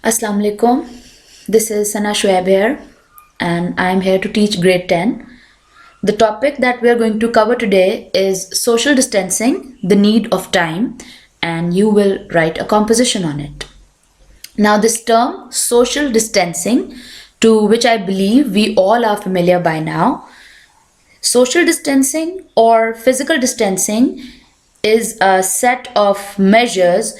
Assalamu alaikum. This is Sana Shoaib here, and I am here to teach grade 10. The topic that we are going to cover today is social distancing, the need of time, and you will write a composition on it. Now, this term, social distancing, to which I believe we all are familiar by now, social distancing or physical distancing is a set of measures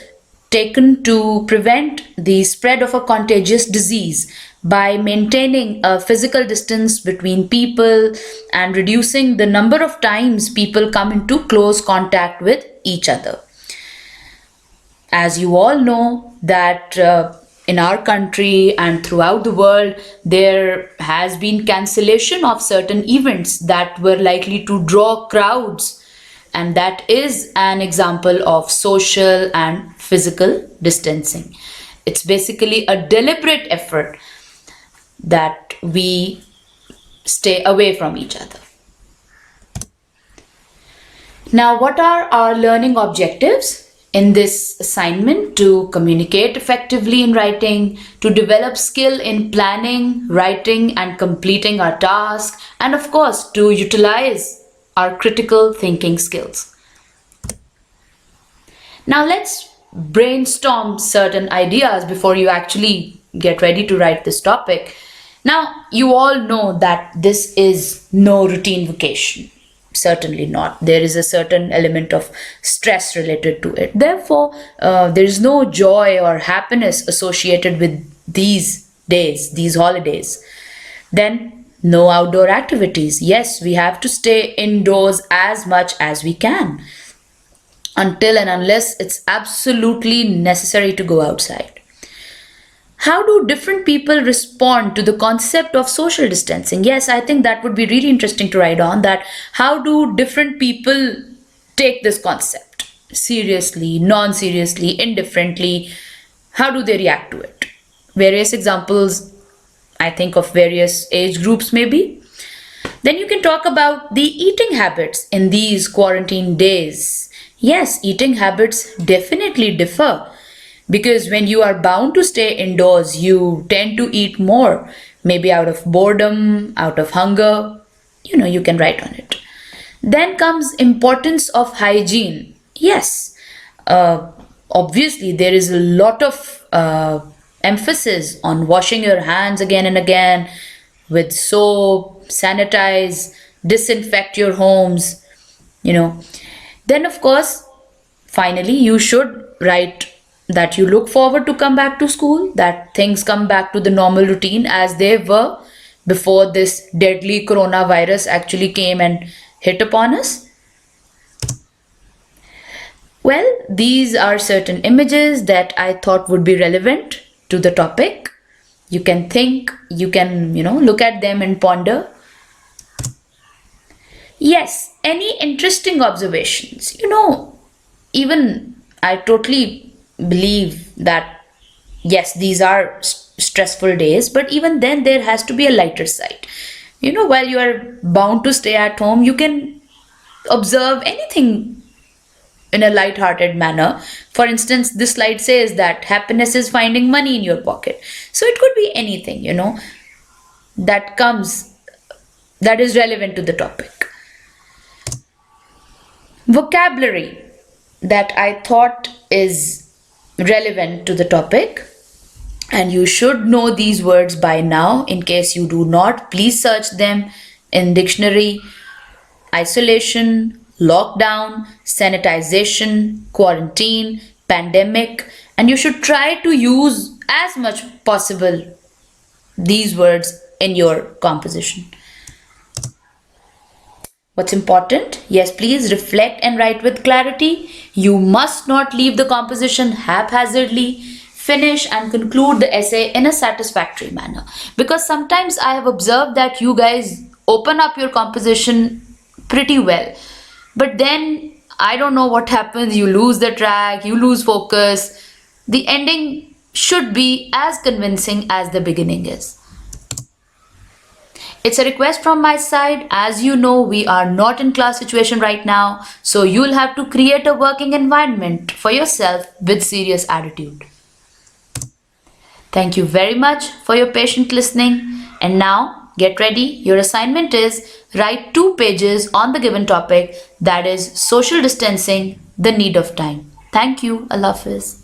taken to prevent the spread of a contagious disease by maintaining a physical distance between people and reducing the number of times people come into close contact with each other. As you all know that in our country and throughout the world, there has been cancellation of certain events that were likely to draw crowds, and that is an example of social and physical distancing. It's basically a deliberate effort that we stay away from each other. Now, what are our learning objectives in this assignment? To communicate effectively in writing, to develop skill in planning, writing, and completing our task, and of course, to utilize our critical thinking skills. Now, let's brainstorm certain ideas before you actually get ready to write this topic. Now, you all know that this is no routine vacation. Certainly not. There is a certain element of stress related to it. Therefore, there is no joy or happiness associated with these days, these holidays. Then, no outdoor activities. Yes, we have to stay indoors as much as we can until and unless it's absolutely necessary to go outside. How do different people respond to the concept of social distancing? Yes, I think that would be really interesting to write on that. How do different people take this concept? Seriously, non-seriously, indifferently? How do they react to it? Various examples, I think, of various age groups maybe. Then you can talk about the eating habits in these quarantine days. Yes, eating habits definitely differ because when you are bound to stay indoors, you tend to eat more, maybe out of boredom, out of hunger. You can write on it. Then comes importance of hygiene. Yes, obviously there is a lot of emphasis on washing your hands again and again with soap, sanitize, disinfect your homes, Then, of course, finally, you should write that you look forward to come back to school, that things come back to the normal routine as they were before this deadly coronavirus actually came and hit upon us. Well, these are certain images that I thought would be relevant to the topic. You can think, you can, look at them and ponder. Yes, any interesting observations? Even I totally believe that, yes, these are stressful days, but even then there has to be a lighter side. While you are bound to stay at home, you can observe anything in a light-hearted manner. For instance, this slide says that happiness is finding money in your pocket. So it could be anything, that is relevant to the topic. Vocabulary that I thought is relevant to the topic, and you should know these words by now. In case you do not, please search them in dictionary. Isolation, lockdown, sanitization, quarantine, pandemic, and you should try to use as much possible these words in your composition. What's important? Yes, please reflect and write with clarity. You must not leave the composition haphazardly. Finish and conclude the essay in a satisfactory manner. Because sometimes I have observed that you guys open up your composition pretty well. But then, I don't know what happens. You lose the track, you lose focus. The ending should be as convincing as the beginning is. It's a request from my side. As you know, we are not in class situation right now, so you'll have to create a working environment for yourself with serious attitude. Thank you very much for your patient listening. And now, get ready. Your assignment is write 2 pages on the given topic, that is social distancing, the need of time. Thank you. Allah Hafiz.